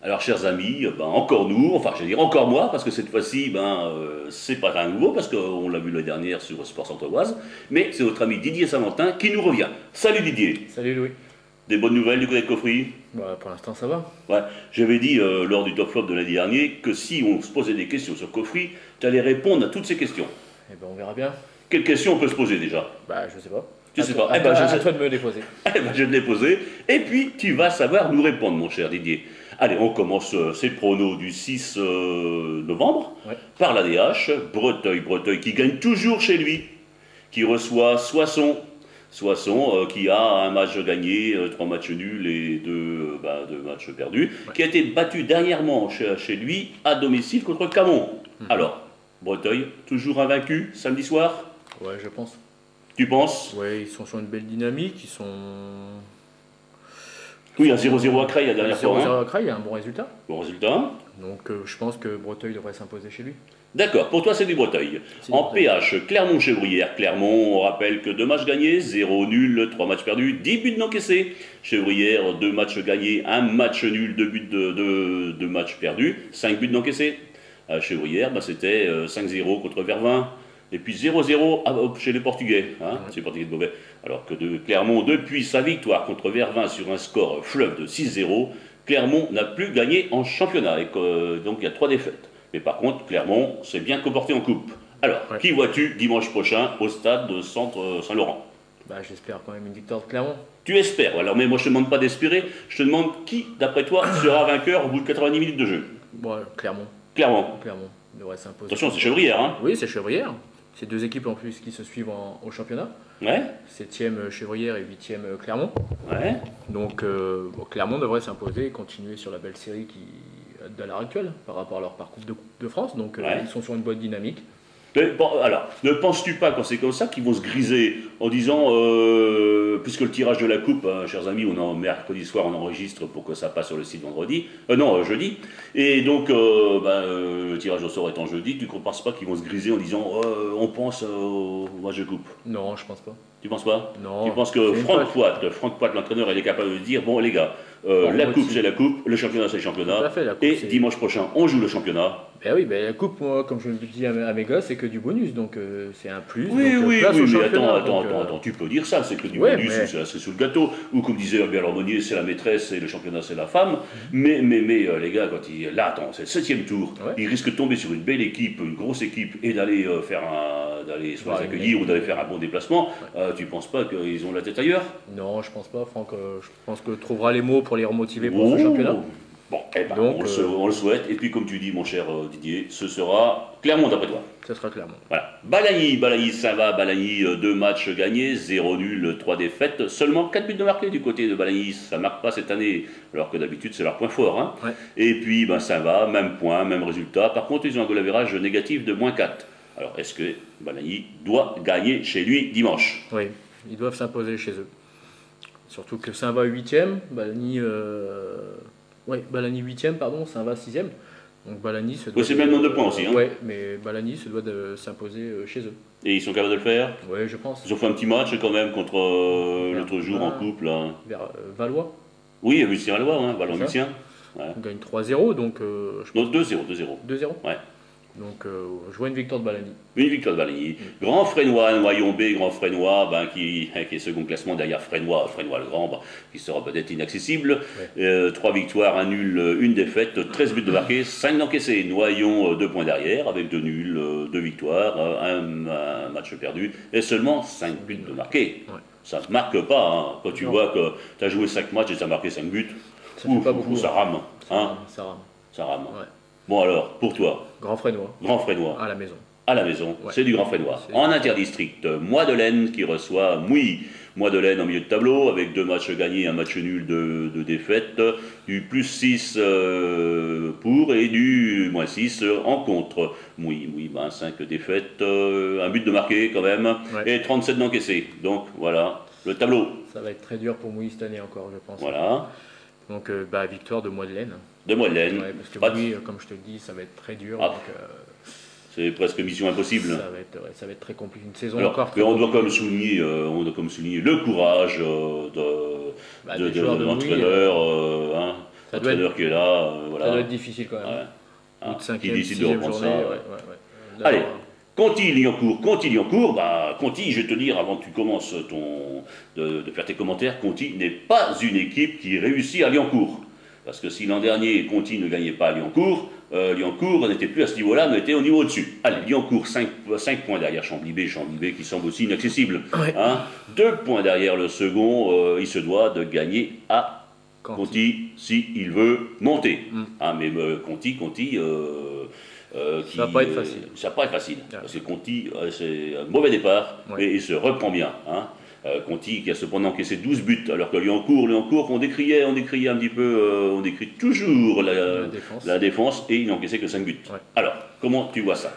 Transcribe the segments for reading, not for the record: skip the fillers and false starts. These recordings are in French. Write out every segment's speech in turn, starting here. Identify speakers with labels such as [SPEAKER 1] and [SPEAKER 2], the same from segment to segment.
[SPEAKER 1] Alors, chers amis, ben, encore nous, enfin, je vais dire encore moi, parce que cette fois-ci, c'est pas un nouveau, parce qu'on l'a vu l'année dernière sur Sport Centre-Oise, mais c'est notre ami Didier Saint-Martin qui nous revient. Salut Didier,
[SPEAKER 2] Salut Louis.
[SPEAKER 1] des bonnes nouvelles du côté de Coffry?
[SPEAKER 2] Bah, pour l'instant ça va.
[SPEAKER 1] Ouais, j'avais dit lors du top flop de l'année dernière que si on se posait des questions sur Coffry, tu allais répondre à toutes ces questions.
[SPEAKER 2] Eh ben on verra bien.
[SPEAKER 1] Quelles questions on peut se poser déjà?
[SPEAKER 2] Bah je sais pas.
[SPEAKER 1] Je sais pas.
[SPEAKER 2] À
[SPEAKER 1] Eh ben,
[SPEAKER 2] toi,
[SPEAKER 1] je
[SPEAKER 2] à
[SPEAKER 1] sais.
[SPEAKER 2] toi de me déposer.
[SPEAKER 1] Eh ben, je vais te les poser, et puis tu vas savoir nous répondre, mon cher Didier. Allez, on commence ces pronos du 6 novembre
[SPEAKER 2] Ouais.
[SPEAKER 1] par l'ADH. Breteuil qui gagne toujours chez lui, qui reçoit Soissons, qui a un match gagné, trois matchs nuls et deux matchs perdus,
[SPEAKER 2] Ouais.
[SPEAKER 1] qui a été battu dernièrement chez lui à domicile contre Camon. Alors, Breteuil, toujours invaincu samedi soir,
[SPEAKER 2] Ouais, je pense.
[SPEAKER 1] tu penses?
[SPEAKER 2] Ouais, ils sont sur une belle dynamique, ils sont.
[SPEAKER 1] Oui, un 0-0 à Creil la dernière fois.
[SPEAKER 2] 0-0
[SPEAKER 1] Hein.
[SPEAKER 2] à Creil, il y a un bon résultat.
[SPEAKER 1] Bon résultat.
[SPEAKER 2] Donc je pense que Breteuil devrait s'imposer chez lui.
[SPEAKER 1] D'accord, pour toi c'est du Breteuil.
[SPEAKER 2] C'est du
[SPEAKER 1] En
[SPEAKER 2] Breteuil.
[SPEAKER 1] PH, Clermont-Chevrière. Clermont, on rappelle que 2 matchs gagnés, 0 nul, 3 matchs perdus, 10 buts d'encaissés. Chevrière, 2 matchs gagnés, 1 match nul, 2 buts de matchs perdus, 5 buts d'encaissés. À Chevrière, c'était 5-0 contre Vervins. Et puis 0-0 chez les Portugais, hein, c'est les Portugais de Beauvais. Alors que Clermont, depuis sa victoire contre Vervins sur un score fleuve de 6-0, Clermont n'a plus gagné en championnat. Donc il y a 3 défaites. Mais par contre, Clermont s'est bien comporté en coupe. Alors,
[SPEAKER 2] Ouais.
[SPEAKER 1] qui vois-tu dimanche prochain au stade de Centre Saint-Laurent?
[SPEAKER 2] Bah j'espère quand même une victoire de Clermont.
[SPEAKER 1] Tu espères. Alors, mais moi je ne te demande pas d'espérer, je te demande qui, d'après toi, sera vainqueur au bout de 90 minutes de jeu.
[SPEAKER 2] Bon, Clermont.
[SPEAKER 1] Clermont.
[SPEAKER 2] Clermont devrait s'imposer.
[SPEAKER 1] Attention, c'est Chevrière, hein?
[SPEAKER 2] Oui, c'est Chevrière. C'est deux équipes en plus qui se suivent au championnat.
[SPEAKER 1] Ouais,
[SPEAKER 2] 7e Chevrière et 8e Clermont.
[SPEAKER 1] ouais.
[SPEAKER 2] Donc Clermont devrait s'imposer et continuer sur la belle série de l'heure actuelle par rapport à leur parcours de France. Donc
[SPEAKER 1] Ouais.
[SPEAKER 2] ils sont sur une bonne dynamique.
[SPEAKER 1] Mais bon, alors, ne penses-tu pas quand c'est comme ça qu'ils vont se griser en disant, puisque le tirage de la coupe, hein, chers amis, mercredi soir on enregistre pour que ça passe sur le site vendredi, jeudi, et donc le tirage au sort étant jeudi, tu ne penses pas qu'ils vont se griser en disant, on pense au match de coupe?
[SPEAKER 2] Non, je pense pas.
[SPEAKER 1] Tu penses pas?
[SPEAKER 2] Non.
[SPEAKER 1] Tu penses que
[SPEAKER 2] C'est une
[SPEAKER 1] Franck Poit, l'entraîneur, il est capable de dire, bon les gars,
[SPEAKER 2] Bon,
[SPEAKER 1] la
[SPEAKER 2] moi
[SPEAKER 1] coupe
[SPEAKER 2] aussi.
[SPEAKER 1] c'est la coupe, le championnat c'est le
[SPEAKER 2] Tout
[SPEAKER 1] championnat,
[SPEAKER 2] à fait, la coupe,
[SPEAKER 1] et
[SPEAKER 2] c'est-
[SPEAKER 1] dimanche prochain on joue le championnat.
[SPEAKER 2] Ben oui, ben la coupe, moi, comme je le dis à mes gars, c'est que du bonus, donc c'est un plus.
[SPEAKER 1] Oui,
[SPEAKER 2] donc,
[SPEAKER 1] oui,
[SPEAKER 2] place
[SPEAKER 1] oui,
[SPEAKER 2] au
[SPEAKER 1] mais
[SPEAKER 2] championnat,
[SPEAKER 1] attends,
[SPEAKER 2] donc,
[SPEAKER 1] tu peux dire ça, c'est que du
[SPEAKER 2] ouais,
[SPEAKER 1] bonus,
[SPEAKER 2] mais-
[SPEAKER 1] c'est sous le gâteau. Ou comme disait Albert Larbonnier, c'est la maîtresse et le championnat, c'est la femme. Mais les gars, là, attends, c'est le 7e tour,
[SPEAKER 2] Ouais.
[SPEAKER 1] ils risquent de tomber sur une belle équipe, une grosse équipe, et d'aller d'aller soit les
[SPEAKER 2] Ouais,
[SPEAKER 1] accueillir
[SPEAKER 2] mais-
[SPEAKER 1] ou d'aller faire un bon déplacement. Tu penses pas qu'ils ont la tête ailleurs?
[SPEAKER 2] Non, je pense pas, Franck. Je pense que trouvera les mots pour les remotiver pour
[SPEAKER 1] Oh.
[SPEAKER 2] ce championnat.
[SPEAKER 1] Bon, eh ben,
[SPEAKER 2] Donc,
[SPEAKER 1] on le souhaite. Et puis, comme tu dis, mon cher Didier, ce sera Clermont d'après toi.
[SPEAKER 2] Ce sera Clermont.
[SPEAKER 1] Voilà. Balagny, ça va. Balagny, 2 matchs gagnés, 0 nul, 3 défaites. Seulement 4 buts de marqués du côté de Balagny. Ça ne marque pas cette année, alors que d'habitude, c'est leur point fort. Hein.
[SPEAKER 2] Ouais.
[SPEAKER 1] Et puis, ça va, même point, même résultat. Par contre, ils ont un goal average négatif de -4. Alors, est-ce que Balagny doit gagner chez lui dimanche?
[SPEAKER 2] Oui, ils doivent s'imposer chez eux. Surtout que Saint-Va 8e, Balagny 8e, pardon, Saint-Va 6e. Donc Balagny se doit.
[SPEAKER 1] Oui, c'est le même nombre de points aussi, hein.
[SPEAKER 2] Ouais, mais Balagny se doit de s'imposer chez eux.
[SPEAKER 1] Et ils sont capables de le faire?
[SPEAKER 2] Oui, je pense.
[SPEAKER 1] Ils ont fait un petit match quand même contre l'autre jour en couple. Là.
[SPEAKER 2] Vers Valois.
[SPEAKER 1] Oui, Lucien Allois, hein,
[SPEAKER 2] C'est ça.
[SPEAKER 1] Lucien.
[SPEAKER 2] On gagne 3-0, donc je
[SPEAKER 1] Non, 2-0, 2-0.
[SPEAKER 2] 2-0.
[SPEAKER 1] Ouais.
[SPEAKER 2] Donc je vois une victoire de Balagny.
[SPEAKER 1] Une victoire de Balagny. Grand Frénois, Noyon B, Grand Frénois, qui est second classement derrière Frénois le Grand, qui sera peut-être inaccessible. 3 victoires, 1 nul, 1 défaite, 13 buts de marqués, 5 d'encaissés. Noyon 2 points derrière, avec 2 nuls, 2 victoires, un match perdu, et seulement 5 buts de marqués.
[SPEAKER 2] Ouais.
[SPEAKER 1] Ça ne marque pas, hein. Quand tu
[SPEAKER 2] Non.
[SPEAKER 1] vois que tu as joué 5 matchs et tu as marqué 5 buts,
[SPEAKER 2] Ça fait pas beaucoup.
[SPEAKER 1] ça rame. Hein.
[SPEAKER 2] Ça rame.
[SPEAKER 1] Ça rame.
[SPEAKER 2] Ouais.
[SPEAKER 1] Bon alors, pour toi,
[SPEAKER 2] Grand Frénois,
[SPEAKER 1] Grand Frénois.
[SPEAKER 2] à la maison.
[SPEAKER 1] À la maison,
[SPEAKER 2] Ouais.
[SPEAKER 1] c'est du Grand Frénois.
[SPEAKER 2] C'est-
[SPEAKER 1] En interdistrict, Mois-de-Laine qui reçoit Mouilly. Mois-de-Laine en milieu de tableau, avec 2 matchs gagnés, un match nul de défaite, du +6 pour et du -6 en contre. Mouilly, 5 défaites, un but de marqué quand même,
[SPEAKER 2] Ouais.
[SPEAKER 1] et 37 d'encaissés. Donc voilà, le tableau.
[SPEAKER 2] Ça va être très dur pour Mouilly cette année encore, je pense.
[SPEAKER 1] Voilà,
[SPEAKER 2] Donc victoire de Mois-de-Laine.
[SPEAKER 1] de Mois-de-Laine.
[SPEAKER 2] Ouais, parce que
[SPEAKER 1] Pas-
[SPEAKER 2] Mouilly, comme je te le dis, ça va être très dur.
[SPEAKER 1] Ah.
[SPEAKER 2] Donc,
[SPEAKER 1] C'est presque mission impossible.
[SPEAKER 2] ça va être très compliqué. Une saison
[SPEAKER 1] Alors,
[SPEAKER 2] encore.
[SPEAKER 1] mais on doit
[SPEAKER 2] compliquée.
[SPEAKER 1] quand même souligner le courage
[SPEAKER 2] Des joueurs de Mouilly,
[SPEAKER 1] l'entraîneur,
[SPEAKER 2] Ça doit
[SPEAKER 1] l'entraîneur qui est là, voilà.
[SPEAKER 2] Ça doit être difficile quand même.
[SPEAKER 1] Ouais.
[SPEAKER 2] Au bout de 5e,
[SPEAKER 1] Qui décide de
[SPEAKER 2] 6e
[SPEAKER 1] reprendre
[SPEAKER 2] journée.
[SPEAKER 1] ça.
[SPEAKER 2] Ouais.
[SPEAKER 1] Allez,
[SPEAKER 2] D'avoir-
[SPEAKER 1] Conti-Liancourt, bah, Conti, je vais te dire avant que tu commences de faire tes commentaires, Conti n'est pas une équipe qui réussit à Liancourt. Parce que si l'an dernier Conti ne gagnait pas à Liancourt, Liancourt n'était plus à ce niveau-là, mais était au niveau au-dessus. Allez, Liancourt, 5 points derrière Chambly B qui semble aussi inaccessible.
[SPEAKER 2] Ouais.
[SPEAKER 1] 2 points derrière le second, il se doit de gagner à Conti s'il veut monter. Mais Conti,
[SPEAKER 2] ça va pas être facile.
[SPEAKER 1] Ça va pas être facile. Parce que Conti, c'est un mauvais départ, mais il se reprend bien. Conti qui a cependant encaissé 12 buts, alors que Liancourt, on décriait un petit peu, on décrit toujours la défense, et il n'a encaissé que 5 buts.
[SPEAKER 2] Ouais.
[SPEAKER 1] Alors, comment tu vois ça?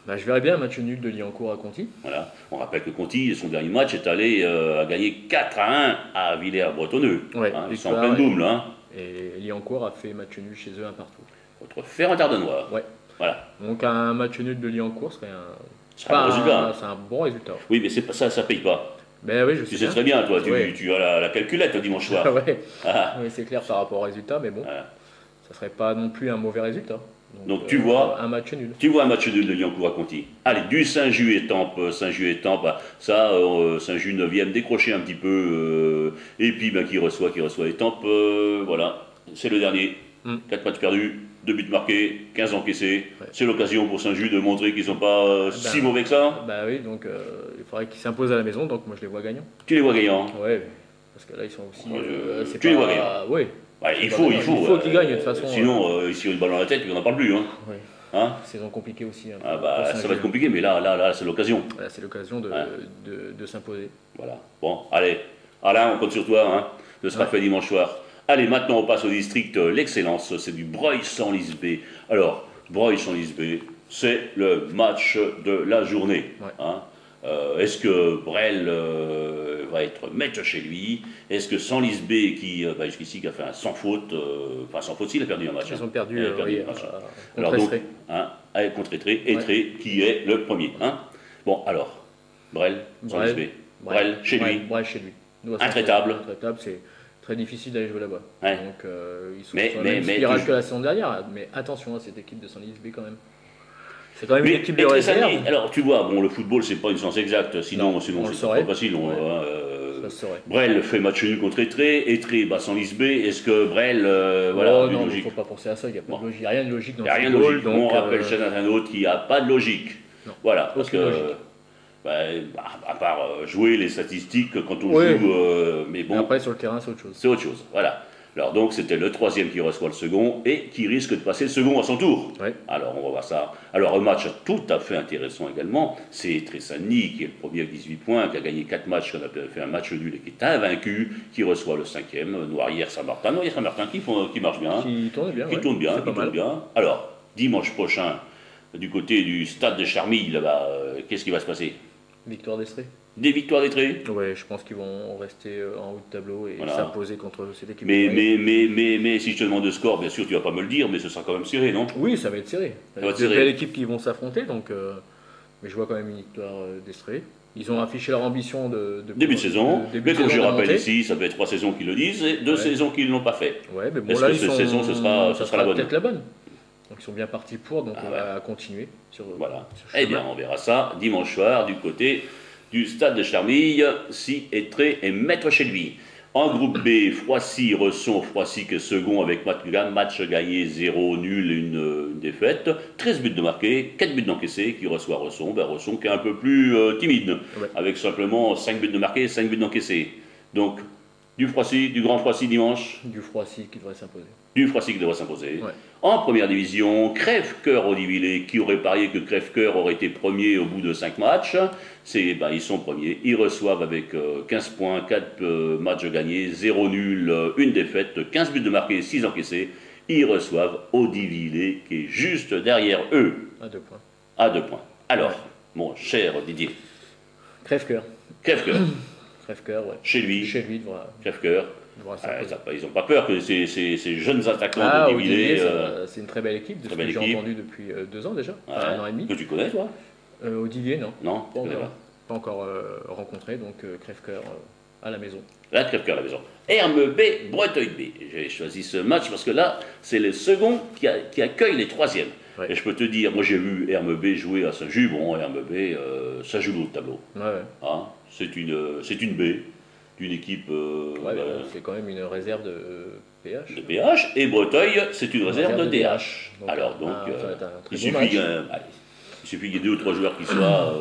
[SPEAKER 2] Je verrais bien un match nul de Liancourt à Conti.
[SPEAKER 1] Voilà. On rappelle que Conti, son dernier match, est allé à gagner 4-1 à Villers-Bretonneux.
[SPEAKER 2] Ouais,
[SPEAKER 1] Ils sont en pleine boum, là.
[SPEAKER 2] Et Liancourt a fait match nul chez eux un partout.
[SPEAKER 1] Contre Ferrand-Ardenois.
[SPEAKER 2] Ouais.
[SPEAKER 1] Voilà.
[SPEAKER 2] Donc un match nul de Liancourt serait
[SPEAKER 1] C'est un bon résultat.
[SPEAKER 2] C'est un bon résultat.
[SPEAKER 1] Oui, mais c'est pas ça paye pas.
[SPEAKER 2] Ben oui, je
[SPEAKER 1] Tu
[SPEAKER 2] sais
[SPEAKER 1] sais très bien, toi,
[SPEAKER 2] Ouais.
[SPEAKER 1] tu as la calculette le dimanche soir.
[SPEAKER 2] Ouais.
[SPEAKER 1] Ah.
[SPEAKER 2] Oui, c'est clair par rapport au résultat, mais bon, ça serait pas non plus un mauvais résultat.
[SPEAKER 1] Donc tu vois
[SPEAKER 2] un match nul.
[SPEAKER 1] Tu vois un match nul de Liancourt à Conti. Allez, du Saint-Just-Étampes, ça, Saint-Just 9e, décroché un petit peu, et puis qui reçoit Étampes, voilà, c'est le dernier. 4 matchs perdus, 2 buts marqués, 15 encaissés. Ouais. C'est l'occasion pour Saint-Just de montrer qu'ils ne sont pas si mauvais que ça.
[SPEAKER 2] Bah oui, donc il faudrait qu'ils s'imposent à la maison, donc moi je les vois gagnants.
[SPEAKER 1] Tu les vois gagnants?
[SPEAKER 2] Ouais, parce que là ils sont aussi.
[SPEAKER 1] Tu les vois gagnants?
[SPEAKER 2] Oui.
[SPEAKER 1] Ouais, il faut
[SPEAKER 2] qu'ils gagnent de toute façon.
[SPEAKER 1] Sinon, ici on a une balle dans la tête, puis on n'en parle plus.
[SPEAKER 2] Oui. Saison compliquée aussi.
[SPEAKER 1] Ça va être compliqué, mais là c'est l'occasion.
[SPEAKER 2] Là, c'est l'occasion de s'imposer.
[SPEAKER 1] Voilà. Bon, allez, Alain, on compte sur toi. Ce sera fait dimanche soir. Allez, maintenant on passe au district l'excellence, c'est du Breuil-Senlis-B. Alors, Breuil-Senlis-B, c'est le match de la journée. Est-ce que Brel va être maître chez lui? Est-ce que Senlis-B, qui jusqu'ici a fait un sans faute, sans faute, il a perdu un match.
[SPEAKER 2] Ils ont perdu,
[SPEAKER 1] alors donc, contre Étré, qui est le premier. Bon, alors, Brel, Senlis-B. Brel, chez lui.
[SPEAKER 2] Brel chez lui.
[SPEAKER 1] Intraitable.
[SPEAKER 2] Intraitable, c'est très difficile d'aller jouer là-bas. Donc ils sont
[SPEAKER 1] mais,
[SPEAKER 2] sur la même spirale que la saison dernière. Mais attention à cette équipe de Senlis-B quand même. C'est quand même une équipe de réserve.
[SPEAKER 1] Alors tu vois, le football c'est pas une science exacte, sinon c'est trop facile.
[SPEAKER 2] Ça se saurait.
[SPEAKER 1] Brel fait match nul contre Étré, Senlis-B, est-ce que Brel,
[SPEAKER 2] non, il ne faut pas penser à ça, il n'y a pas de logique, il n'y a rien de logique dans le football.
[SPEAKER 1] Il n'y a rien de logique, on rappelle chez un autre qui n'a pas de logique.
[SPEAKER 2] Non.
[SPEAKER 1] Voilà, parce que... à part jouer les statistiques quand on joue, mais bon...
[SPEAKER 2] Après sur le terrain c'est autre chose.
[SPEAKER 1] C'est autre chose, voilà. Alors donc c'était le troisième qui reçoit le second et qui risque de passer le second à son tour.
[SPEAKER 2] Ouais.
[SPEAKER 1] Alors on va voir ça. Alors un match tout à fait intéressant également, c'est Tressani qui est le premier avec 18 points, qui a gagné 4 matchs, qui a fait un match nul et qui est invaincu, qui reçoit le cinquième, Noirières-Saint-Martin qui marche bien.
[SPEAKER 2] Qui tourne bien.
[SPEAKER 1] Qui tourne bien. Alors, dimanche prochain, du côté du stade de Charmilles, là-bas, qu'est-ce qui va se passer?
[SPEAKER 2] Victoire d'Estrée.
[SPEAKER 1] Des victoires d'Étré?
[SPEAKER 2] Ouais, je pense qu'ils vont rester en haut de tableau et s'imposer contre cette équipe.
[SPEAKER 1] Mais si je te demande de score, bien sûr, tu vas pas me le dire, mais ce sera quand même serré, non?
[SPEAKER 2] Oui, ça va être serré. C'est une belle équipe qui vont s'affronter, donc. Mais je vois quand même une victoire d'Estrée. Ils ont affiché leur ambition de
[SPEAKER 1] début de saison. Mais comme je rappelle ici, ça fait 3 saisons qu'ils le disent et 2 saisons qu'ils ne l'ont pas fait.
[SPEAKER 2] Ouais, mais bon,
[SPEAKER 1] est-ce
[SPEAKER 2] là,
[SPEAKER 1] que cette saison, ce sera la bonne?
[SPEAKER 2] Peut-être la bonne. Donc ils sont bien partis pour, donc on va continuer sur.
[SPEAKER 1] Voilà. Eh bien, on verra ça dimanche soir du côté du stade de Charmilles, si Étré est maître chez lui. En groupe B, Froissy-Resson, Froissy qui est second avec match gagné 0 nul, une défaite, 13 buts de marqués, 4 buts d'encaissés, qui reçoit Resson. Resson qui est un peu plus timide, avec simplement 5 buts de marqués, 5 buts d'encaissés. Donc, du grand Froissy dimanche.
[SPEAKER 2] Du Froissy qui devrait s'imposer.
[SPEAKER 1] Du Froissy qui devrait s'imposer.
[SPEAKER 2] Ouais.
[SPEAKER 1] En première division, Crèvecoeur Audivilliers, qui aurait parié que Crèvecoeur aurait été premier au bout de 5 matchs. Ils sont premiers. Ils reçoivent avec 15 points, 4 matchs gagnés, 0 nul, 1 défaite, 15 buts de marqués, 6 encaissés. Ils reçoivent Audivilliers, qui est juste derrière eux. À 2 points. Alors, mon cher Didier.
[SPEAKER 2] Crèvecoeur.
[SPEAKER 1] Crèvecoeur,
[SPEAKER 2] ouais.
[SPEAKER 1] Chez lui,
[SPEAKER 2] voilà.
[SPEAKER 1] Crèvecoeur. Ils n'ont pas peur que ces jeunes attaquants d'Audivilliers.
[SPEAKER 2] C'est une très belle équipe, de ce que j'ai entendu depuis 2 ans déjà, 1 an et demi.
[SPEAKER 1] Que tu connais, toi?
[SPEAKER 2] Audivilliers, non.
[SPEAKER 1] Non,
[SPEAKER 2] pas encore rencontré, donc Crèvecoeur. à la maison.
[SPEAKER 1] La Crèvecoeur à la maison. Hermes B, Breteuil B. J'ai choisi ce match parce que là, c'est le second qui accueille les troisièmes. Ouais. Et je peux te dire, moi j'ai vu Hermes B jouer à Saint-Just. Bon, Hermes B, ça joue l'autre tableau.
[SPEAKER 2] Ouais.
[SPEAKER 1] Hein, c'est une B, d'une équipe.
[SPEAKER 2] C'est quand même une réserve de PH.
[SPEAKER 1] De PH. Et Breteuil, c'est une réserve de DH.
[SPEAKER 2] Donc,
[SPEAKER 1] alors, donc, il suffit qu'il y ait 2 ou 3 joueurs qui soient.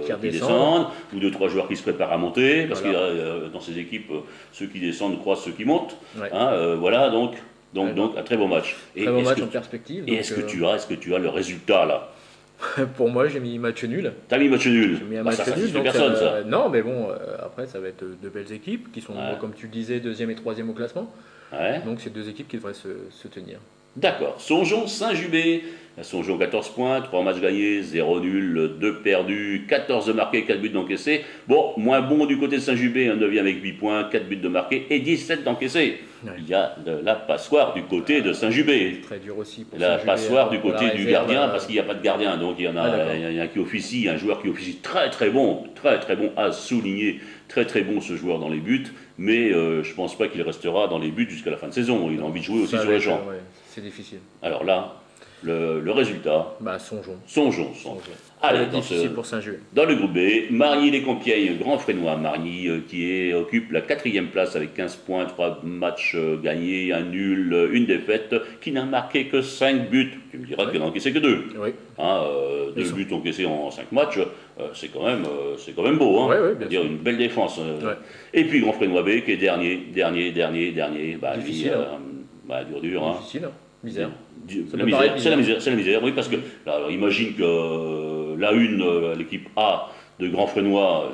[SPEAKER 1] Qui descendent, ou 2 ou 3 joueurs qui se préparent à monter, parce que dans ces équipes, ceux qui descendent croisent ceux qui montent. Ouais. Hein, voilà, donc un très bon match.
[SPEAKER 2] Très bon match en perspective.
[SPEAKER 1] Et est-ce que tu as le résultat là?
[SPEAKER 2] Pour moi, j'ai mis match nul.
[SPEAKER 1] T'as mis match nul?
[SPEAKER 2] J'ai mis un match nul. Donc, personne, ça. Non, mais bon, après, ça va être de belles équipes qui sont, comme tu le disais, 2e et 3e au classement. Ouais. Donc, c'est 2 équipes qui devraient se tenir.
[SPEAKER 1] D'accord. Songeons Saint-Just. Songeons 14 points, 3 matchs gagnés, 0 nul, 2 perdus, 14 de marqués, 4 buts d'encaissés. Bon, moins bon du côté de Saint-Just, un 9e avec 8 points, 4 buts de marqués et 17 d'encaissés. Ouais. Il y a de la passoire du côté de Saint-Just.
[SPEAKER 2] Très dur aussi pour
[SPEAKER 1] la passoire du côté du gardien, parce qu'il n'y a pas de gardien. Donc il y en a, il y a un qui officie, un joueur qui officie très bon à souligner. Très bon ce joueur dans les buts, mais je ne pense pas qu'il restera dans les buts jusqu'à la fin de saison. Il a envie de jouer aussi sur les champs.
[SPEAKER 2] Ouais, c'est difficile.
[SPEAKER 1] Alors là, le résultat. Songeons.
[SPEAKER 2] Allez, difficile pour Saint-Just.
[SPEAKER 1] Dans le groupe B, Margny-les-Compiègnes, Grand Frénois. Margny qui occupe la 4e place avec 15 points, 3 matchs gagnés, 1 nul, 1 défaite, qui n'a marqué que 5 buts. Tu me diras qu'il n'a encaissé que 2.
[SPEAKER 2] Oui.
[SPEAKER 1] 2 buts encaissés en 5 matchs, c'est quand même beau. Hein.
[SPEAKER 2] Ouais,
[SPEAKER 1] bien sûr. Une belle défense. Ouais. Et puis Grand Frénois B qui est dernier.
[SPEAKER 2] Difficile.
[SPEAKER 1] Dur.
[SPEAKER 2] Difficile. Misère.
[SPEAKER 1] C'est la misère, oui, parce que là, alors, imagine que la une, l'équipe A de Grand Frénois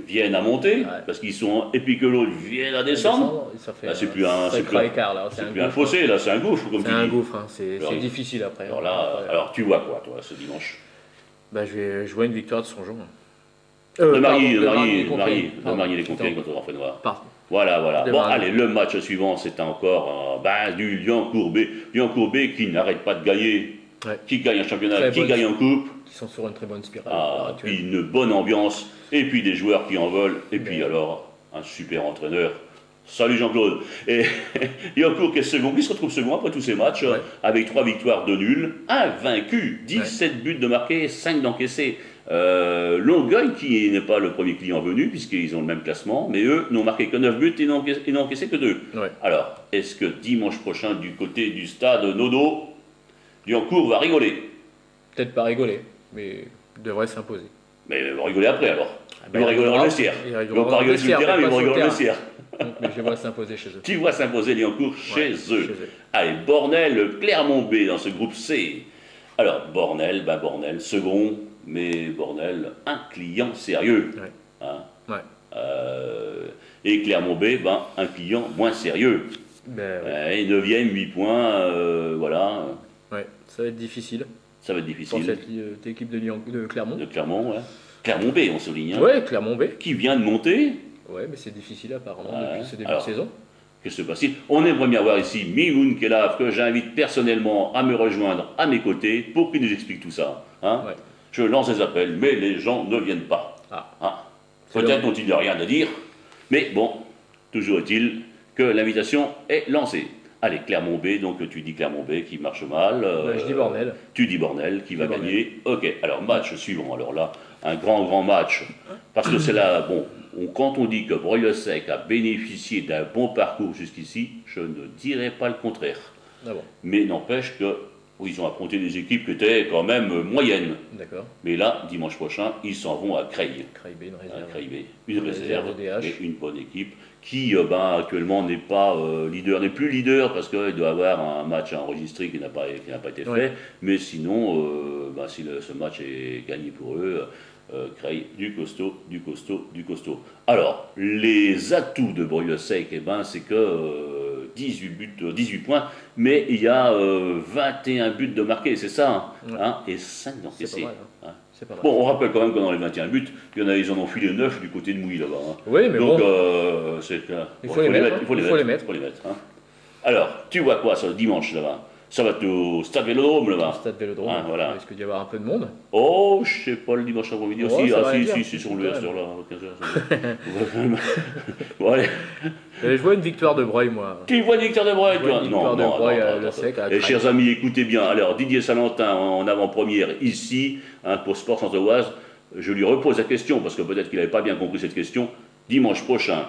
[SPEAKER 1] viennent à monter, parce qu'ils sont, et puis que l'autre vienne à descendre. C'est plus un fossé, là, c'est un gouffre.
[SPEAKER 2] C'est un gouffre, hein, c'est difficile après.
[SPEAKER 1] Alors tu vois quoi, toi, ce dimanche?
[SPEAKER 2] Je vois une victoire de Songeons.
[SPEAKER 1] De Margny-les-Compiègnes contre Grand Frénois. Voilà. Bon, allez, le match suivant, c'est encore du Liancourt B. Liancourt B qui n'arrête pas de gagner, qui gagne un championnat, qui gagne en coupe.
[SPEAKER 2] Qui sont sur une très bonne spirale.
[SPEAKER 1] Puis une bonne ambiance, et puis des joueurs qui en veulent, et puis alors, un super entraîneur. Salut Jean-Claude. Et Liancourt qui est second, qui se retrouve second après tous ces matchs, avec 3 victoires, 2 nuls, 1 vaincu, 17 buts de marqués, 5 d'encaissés. Longueuil, qui n'est pas le premier client venu, puisqu'ils ont le même classement, mais eux n'ont marqué que 9 buts et n'ont encaissé que 2. Ouais. Alors, est-ce que dimanche prochain, du côté du stade Nodo, Liancourt va rigoler?
[SPEAKER 2] Peut-être pas rigoler, mais devrait s'imposer.
[SPEAKER 1] Mais ils vont rigoler après alors. Ils vont rigoler dans le vestiaire. Ils vont pas rigoler sur le terrain, mais ils vont rigoler dans le vestiaire.
[SPEAKER 2] Mais je vois s'imposer chez eux.
[SPEAKER 1] Tu vois s'imposer Liancourt chez eux. Allez, Bornel, Clermont B dans ce groupe C. Alors, Bornel, second. Mais Bornel, un client sérieux. Et Clermont B, un client moins sérieux. Et 9e, 8 points, voilà.
[SPEAKER 2] Ouais, ça va être difficile.
[SPEAKER 1] Pour
[SPEAKER 2] cette équipe de Clermont.
[SPEAKER 1] De Clermont, ouais. Clermont B, on souligne.
[SPEAKER 2] Ouais, Clermont B.
[SPEAKER 1] Qui vient de monter.
[SPEAKER 2] Ouais, mais c'est difficile apparemment depuis ce début de saison.
[SPEAKER 1] Qu'est-ce qui se passe? On aimerait bien voir ici Mimoun Kelaf, que j'invite personnellement à me rejoindre à mes côtés pour qu'il nous explique tout ça. Je lance des appels, mais les gens ne viennent pas. Peut-être n'ont-ils rien à dire, mais bon, toujours est-il que l'invitation est lancée. Allez, Clermont B, donc tu dis Clermont B qui marche mal.
[SPEAKER 2] Je dis Bornel.
[SPEAKER 1] Tu dis Bornel qui va gagner. Ok, alors match suivant. Alors là, un grand match. Parce que c'est là, bon, quand on dit que Breuil-le-Sec a bénéficié d'un bon parcours jusqu'ici, je ne dirais pas le contraire. Mais n'empêche que ils ont affronté des équipes qui étaient quand même moyennes.
[SPEAKER 2] D'accord.
[SPEAKER 1] Mais là, dimanche prochain, ils s'en vont à Creil.
[SPEAKER 2] Creil B, une réserve.
[SPEAKER 1] Creil B, une réserve et une bonne équipe qui actuellement n'est pas leader, n'est plus leader parce qu'il doit avoir un match à enregistrer qui n'a pas été fait. Mais sinon, si ce match est gagné pour eux, Creil, du costaud. Alors, les atouts de Breuil-le-Sec, c'est que 18 points, mais il y a 21 buts de marqués, c'est ça, et 5 d'encaissés.
[SPEAKER 2] C'est pas mal.
[SPEAKER 1] Bon, on rappelle quand même que dans les 21 buts, ils en ont filé 9 du côté de Mouilly là-bas.
[SPEAKER 2] Oui, mais
[SPEAKER 1] donc,
[SPEAKER 2] il faut les mettre.
[SPEAKER 1] Alors, tu vois quoi ce dimanche là-bas? Ça va être au Stade Vélodrome là-bas.
[SPEAKER 2] Au Stade Vélodrome,
[SPEAKER 1] voilà.
[SPEAKER 2] Il risque d'y avoir un peu de monde.
[SPEAKER 1] Oh, je sais pas, le dimanche après-midi aussi. Si, c'est sur le heure là, 15h. Ouais.
[SPEAKER 2] Je vois une victoire de Breuil, moi.
[SPEAKER 1] Tu vois une victoire de Breuil, toi?
[SPEAKER 2] Non, non, Le Sec.
[SPEAKER 1] Et chers amis, écoutez bien. Alors, Didier Salentin en avant-première ici, pour Sport Centre-Oise. Je lui repose la question, parce que peut-être qu'il n'avait pas bien compris cette question. Dimanche prochain,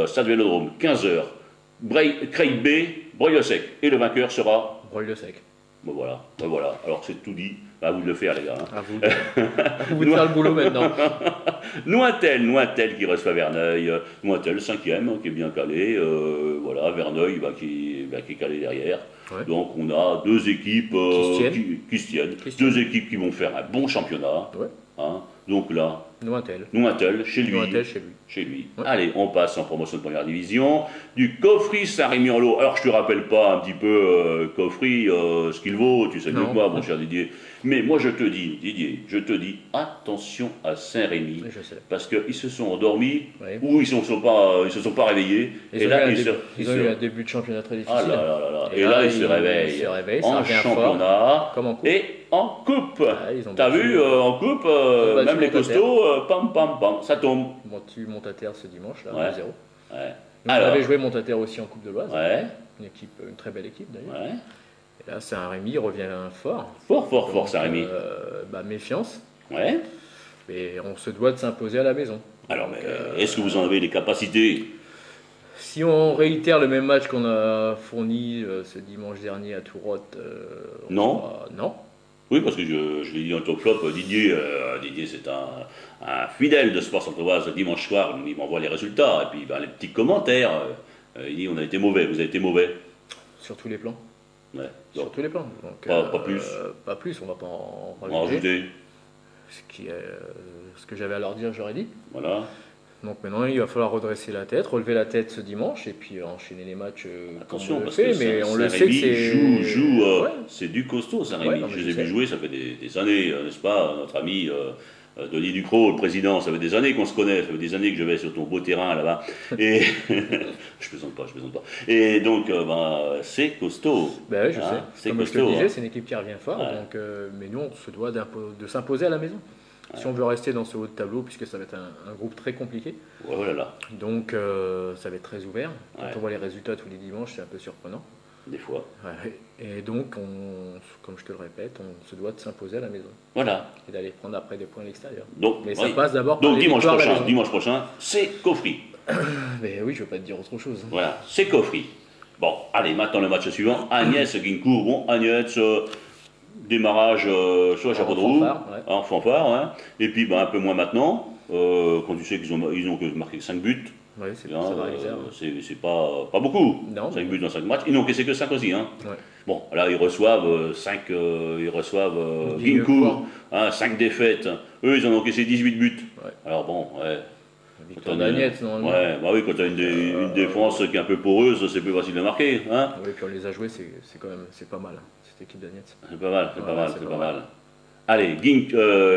[SPEAKER 1] Stade Vélodrome, 15h, Craig B, Breuil-le-Sec. Et le vainqueur sera
[SPEAKER 2] Breuil-le-Sec.
[SPEAKER 1] Ben voilà. Alors c'est tout dit. À vous de le faire, les gars.
[SPEAKER 2] À vous de faire le boulot maintenant.
[SPEAKER 1] Nointel qui reçoit Verneuil. Nointel, 5e, qui est bien calé. Voilà, Verneuil qui est calé derrière. Ouais. Donc on a deux équipes qui se tiennent. Deux équipes qui vont faire un bon championnat.
[SPEAKER 2] Ouais.
[SPEAKER 1] Hein. Donc là,
[SPEAKER 2] Nointel,
[SPEAKER 1] chez lui.
[SPEAKER 2] Ouais.
[SPEAKER 1] Allez, on passe en promotion de première division. Du Coffry Saint-Rémy-en-Lot. Alors, je te rappelle pas un petit peu Coffry, ce qu'il vaut, tu sais mieux que moi, mon cher Didier. Mais moi, je te dis, Didier, attention à Saint-Rémy.
[SPEAKER 2] Oui, je sais.
[SPEAKER 1] Parce qu'ils se sont endormis ou ils ne se sont pas réveillés.
[SPEAKER 2] Ils ont eu un début de championnat très difficile.
[SPEAKER 1] Et là, ils se réveillent. En championnat
[SPEAKER 2] comme en coupe.
[SPEAKER 1] et en coupe. T'as vu, en coupe, même les costauds, pam, ça tombe.
[SPEAKER 2] Bon, tu montes à terre ce dimanche, là, 2-0.
[SPEAKER 1] Ouais.
[SPEAKER 2] On avait joué Montaterre aussi en Coupe de l'Oise.
[SPEAKER 1] Ouais.
[SPEAKER 2] Une très belle équipe d'ailleurs.
[SPEAKER 1] Ouais.
[SPEAKER 2] Et là, Saint-Rémy revient fort.
[SPEAKER 1] Fort, Saint-Rémy.
[SPEAKER 2] Méfiance.
[SPEAKER 1] Ouais.
[SPEAKER 2] Mais on se doit de s'imposer à la maison.
[SPEAKER 1] Alors, est-ce que vous en avez les capacités?
[SPEAKER 2] Si on réitère le même match qu'on a fourni ce dimanche dernier à Tourotte,
[SPEAKER 1] non.
[SPEAKER 2] Non.
[SPEAKER 1] Oui, parce que je l'ai dit en top flop, Didier c'est un fidèle de Sport Centre-Oise. Dimanche soir, il m'envoie les résultats et puis les petits commentaires. Il dit on a été mauvais, vous avez été mauvais.
[SPEAKER 2] Sur tous les plans.
[SPEAKER 1] Ouais.
[SPEAKER 2] Sur tous les plans. Donc,
[SPEAKER 1] pas plus.
[SPEAKER 2] Pas plus, on ne va pas en
[SPEAKER 1] rajouter.
[SPEAKER 2] Ce que j'avais à leur dire, j'aurais dit.
[SPEAKER 1] Voilà.
[SPEAKER 2] Donc maintenant, il va falloir redresser la tête, relever la tête ce dimanche et puis enchaîner les matchs.
[SPEAKER 1] Attention, parce que
[SPEAKER 2] mais on le sait que
[SPEAKER 1] c'est c'est du costaud, Saint-Rémy. Je les ai vus jouer, ça fait des années, n'est-ce pas? Notre ami Denis Ducrot, le président, ça fait des années qu'on se connaît, ça fait des années que je vais sur ton beau terrain là-bas. Et je plaisante pas. Et donc, c'est costaud.
[SPEAKER 2] Ben oui, je sais. Comme
[SPEAKER 1] costaud,
[SPEAKER 2] je te disais, c'est une équipe qui revient fort. Donc, mais nous, on se doit de s'imposer à la maison. Si on veut rester dans ce haut de tableau, puisque ça va être un groupe très compliqué. Donc ça va être très ouvert. Quand on voit les résultats tous les dimanches, c'est un peu surprenant.
[SPEAKER 1] Des fois.
[SPEAKER 2] Et donc, comme je te le répète, on se doit de s'imposer à la maison.
[SPEAKER 1] Voilà.
[SPEAKER 2] Et d'aller prendre après des points à l'extérieur.
[SPEAKER 1] Mais
[SPEAKER 2] ça passe d'abord par
[SPEAKER 1] dimanche prochain, c'est Coffry.
[SPEAKER 2] Mais oui, je ne veux pas te dire autre chose.
[SPEAKER 1] Voilà, c'est Coffry. Bon, allez, maintenant le match suivant. Agnès-Guincourt. Bon, Agnès... démarrage sur la chapeau de roue, en fanfare, et puis un peu moins maintenant, quand tu sais qu'ils ont marqué 5 buts, c'est pas beaucoup,
[SPEAKER 2] non,
[SPEAKER 1] 5 buts dans 5 matchs, ils n'ont encaissé que 5 aussi. Bon, là ils reçoivent Guincourt, 5 défaites, eux ils en ont encaissé 18 buts, alors bon,
[SPEAKER 2] victoire d'Agnès, normalement.
[SPEAKER 1] Oui, quand tu as une défense qui est un peu poreuse, c'est plus facile de marquer.
[SPEAKER 2] Oui, puis on les a joués, c'est pas mal, cette équipe d'Agnès.
[SPEAKER 1] C'est pas mal. Allez,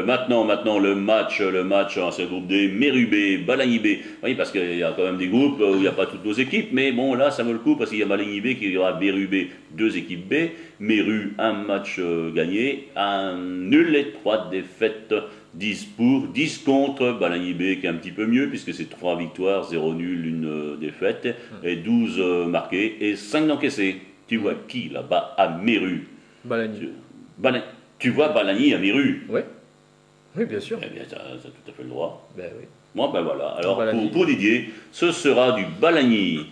[SPEAKER 1] maintenant le match en ce groupe D, Mérubé, Balagny-B. Oui, parce qu'il y a quand même des groupes où il n'y a pas toutes nos équipes, mais bon, là, ça vaut le coup parce qu'il y a Balagny-B qui y aura Mérubé, 2 équipes B. Méru, 1 match gagné, 1 nul et 3 défaites. 10 pour, 10 contre, Balagny-B qui est un petit peu mieux puisque c'est 3 victoires, 0 nul, 1 défaite, et 12 marqués et 5 encaissés. Tu vois qui là-bas à Méru?
[SPEAKER 2] Balagny.
[SPEAKER 1] Tu vois Balagny à Méru?
[SPEAKER 2] Oui, bien sûr.
[SPEAKER 1] Eh bien, tu as tout à fait le droit.
[SPEAKER 2] Ben oui.
[SPEAKER 1] Moi, voilà. Alors, pour Didier, ce sera du Balagny.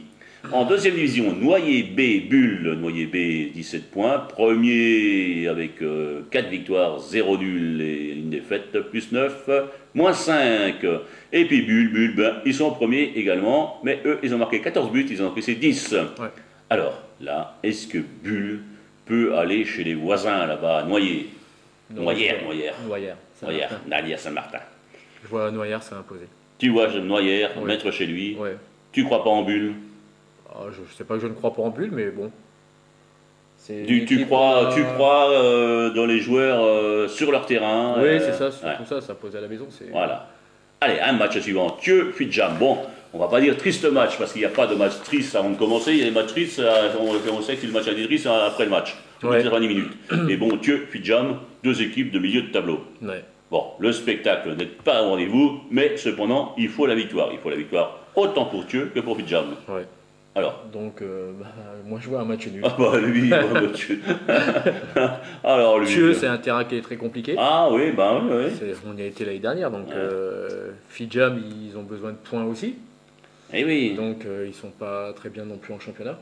[SPEAKER 1] En deuxième division, Noyer B, Bulle, Noyer B, 17 points. Premier avec 4 victoires, 0 nul et 1 défaite, plus 9, moins 5. Et puis Bulle, ils sont premiers également, mais eux, ils ont marqué 14 buts, ils ont encaissé 10. Alors, là, est-ce que Bulle peut aller chez les voisins là-bas, Noyer? Noyer, Nalia Saint-Martin.
[SPEAKER 2] Je vois Noyer s'imposer.
[SPEAKER 1] Tu vois Noyer mettre chez lui. Tu crois pas en Bulle?
[SPEAKER 2] Je ne sais pas que je ne crois pas en Bulle, mais bon.
[SPEAKER 1] Tu crois dans les joueurs sur leur terrain?
[SPEAKER 2] Oui, c'est ça, tout ça, s'imposer à la maison.
[SPEAKER 1] Voilà. Allez, un match suivant. Thieu-Fidjam. Bon, on va pas dire triste match, parce qu'il n'y a pas de match triste avant de commencer. Il y a des matchs tristes, on sait que le match a été triste après le match. Ouais. 90 minutes. Et bon, Thieu, Fidjam, 2 équipes de milieu de tableau.
[SPEAKER 2] Ouais.
[SPEAKER 1] Bon, le spectacle n'est pas au rendez-vous, mais cependant, il faut la victoire. Il faut la victoire autant pour Thieu que pour Fidjam.
[SPEAKER 2] Ouais.
[SPEAKER 1] Alors.
[SPEAKER 2] Donc, moi je vois un match nul.
[SPEAKER 1] Ah bah lui, il voit un match nul. Alors lui.
[SPEAKER 2] Thieu, c'est un terrain qui est très compliqué.
[SPEAKER 1] Ah oui, bah oui.
[SPEAKER 2] On y a été l'année dernière, donc Fidjam, ils ont besoin de points aussi.
[SPEAKER 1] Eh oui.
[SPEAKER 2] Donc ils sont pas très bien non plus en championnat.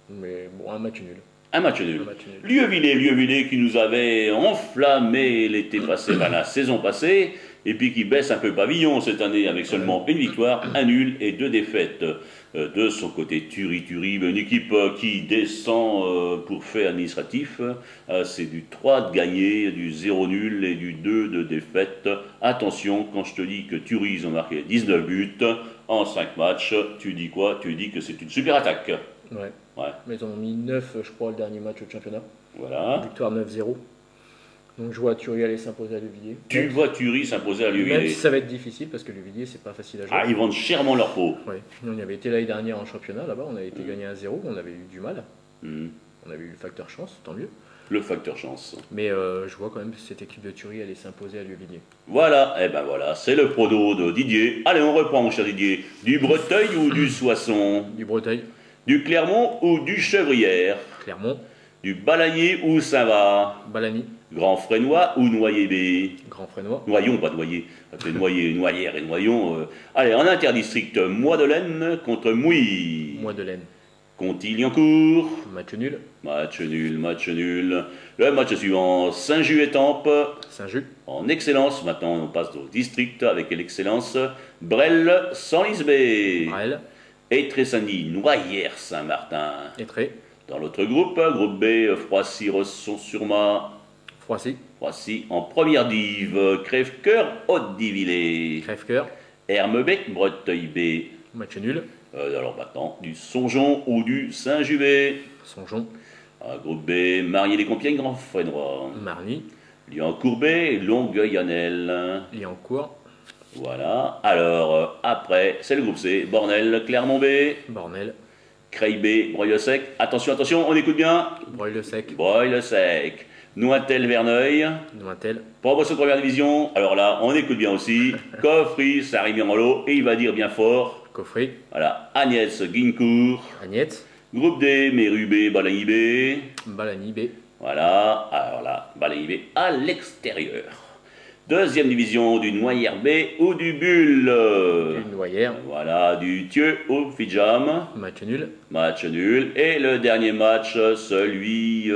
[SPEAKER 2] Mais bon, un match nul.
[SPEAKER 1] Un match nul. Lieu-Villers qui nous avait enflammé l'été passé, la saison passée, et puis qui baisse un peu pavillon cette année avec seulement une victoire, un nul et 2 défaites. De son côté, Thury, une équipe qui descend pour fait administratif, c'est du 3 de gagné, du 0 nul et du 2 de défaite. Attention, quand je te dis que Thury, ils ont marqué 19 buts en 5 matchs, tu dis quoi? Tu dis que c'est une super attaque.
[SPEAKER 2] Ouais. Mais ils ont mis 9, je crois, le dernier match au championnat.
[SPEAKER 1] Voilà.
[SPEAKER 2] Victoire 9-0. Donc je vois Thury aller s'imposer à Lieu-Villers.
[SPEAKER 1] Tu vois Thury s'imposer à Lieu-Villers.
[SPEAKER 2] Même si ça va être difficile parce que Lieu-Villers, c'est pas facile à jouer.
[SPEAKER 1] Ah, ils vendent chèrement leur peau.
[SPEAKER 2] Oui. Nous, on y avait été l'année dernière en championnat, là-bas, on avait été gagné 1-0, on avait eu du mal. On avait eu le facteur chance, tant mieux.
[SPEAKER 1] Le facteur chance.
[SPEAKER 2] Mais je vois quand même cette équipe de Thury aller s'imposer à Lieu-Villers.
[SPEAKER 1] Voilà, et ben voilà, c'est le prono de Didier. Allez, on reprend mon cher Didier. Du Breteuil ou du Soissons?
[SPEAKER 2] Du Breteuil.
[SPEAKER 1] Du Clermont ou du Chevrières?
[SPEAKER 2] Clermont.
[SPEAKER 1] Du Balagné ou Saint-Va?
[SPEAKER 2] Balagny.
[SPEAKER 1] Grand Frénois ou Noyer-B?
[SPEAKER 2] Grand Frénois.
[SPEAKER 1] Noyon, pas Noyer. Appelez Noyère et Noyon. Allez, en interdistrict, Mois-de-Laine contre Mouilly.
[SPEAKER 2] Mois-de-Laine.
[SPEAKER 1] Conti-Liancourt.
[SPEAKER 2] Match nul.
[SPEAKER 1] Match nul. Le match suivant, Saint-Just-Étampes.
[SPEAKER 2] Saint-Just.
[SPEAKER 1] En excellence, maintenant on passe au district avec l'excellence. Brel-Senlis-B.
[SPEAKER 2] Brel.
[SPEAKER 1] Étré-Saint-Denis, Noyères-Saint-Martin.
[SPEAKER 2] Étré.
[SPEAKER 1] Dans l'autre groupe, groupe B, Froissy-Resson-sur-Ma.
[SPEAKER 2] Froissy.
[SPEAKER 1] En première div, Crèvecoeur, Haute-Divillers.
[SPEAKER 2] Crèvecoeur.
[SPEAKER 1] Hermebec, Breteuil-B.
[SPEAKER 2] Match nul.
[SPEAKER 1] Alors maintenant, du Songeon ou du Saint-Juvet.
[SPEAKER 2] Songeon.
[SPEAKER 1] Groupe B, Marny-les-Compiègnes, Grand Frénois.
[SPEAKER 2] Marny.
[SPEAKER 1] Liancourt-B, Longueuil-Annel.
[SPEAKER 2] Liancourt.
[SPEAKER 1] Voilà. Alors, après, c'est le groupe C. Bornel, Clermont-B.
[SPEAKER 2] Bornel.
[SPEAKER 1] Creil-B, Breuil-le-Sec. Attention, on écoute bien.
[SPEAKER 2] Breuil-le-Sec.
[SPEAKER 1] Breuil-le-Sec. Nointel-Verneuil.
[SPEAKER 2] Nointel.
[SPEAKER 1] Promotion de première division. Alors là, on écoute bien aussi. Coffry, Saint-Rémy-en-Lot. Et il va dire bien fort.
[SPEAKER 2] Coffry.
[SPEAKER 1] Voilà. Agnès, Guincourt.
[SPEAKER 2] Agnès.
[SPEAKER 1] Groupe D, Méru-B, Balagny-B.
[SPEAKER 2] Balagny-B.
[SPEAKER 1] Voilà. Alors là, Balagny-B à l'extérieur. Deuxième division, du Noyère B ou du Bulle.
[SPEAKER 2] Du Noyère.
[SPEAKER 1] Voilà, du Thieu au Fidjam.
[SPEAKER 2] Match nul.
[SPEAKER 1] Et le dernier match, celui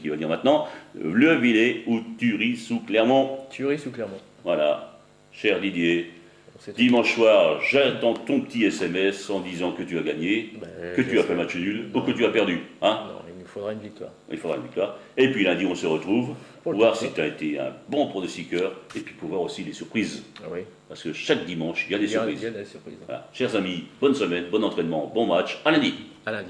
[SPEAKER 1] qui va dire maintenant, Lieu-Villers ou Thury sous Clermont.
[SPEAKER 2] Thury sous Clermont.
[SPEAKER 1] Voilà, cher Didier. Dimanche soir, j'attends ton petit SMS en disant que tu as gagné, que tu as fait match nul ou que tu as perdu. Hein?
[SPEAKER 2] Non, il nous faudra une victoire.
[SPEAKER 1] Il faudra une victoire. Et puis lundi, on se retrouve pour voir si tu as été un bon pronostiqueur et puis pour voir aussi les surprises.
[SPEAKER 2] Ah oui.
[SPEAKER 1] Parce que chaque dimanche, il y a des surprises.
[SPEAKER 2] Il y a des surprises.
[SPEAKER 1] Voilà. Chers amis, bonne semaine, bon entraînement, bon match. À lundi.
[SPEAKER 2] À lundi.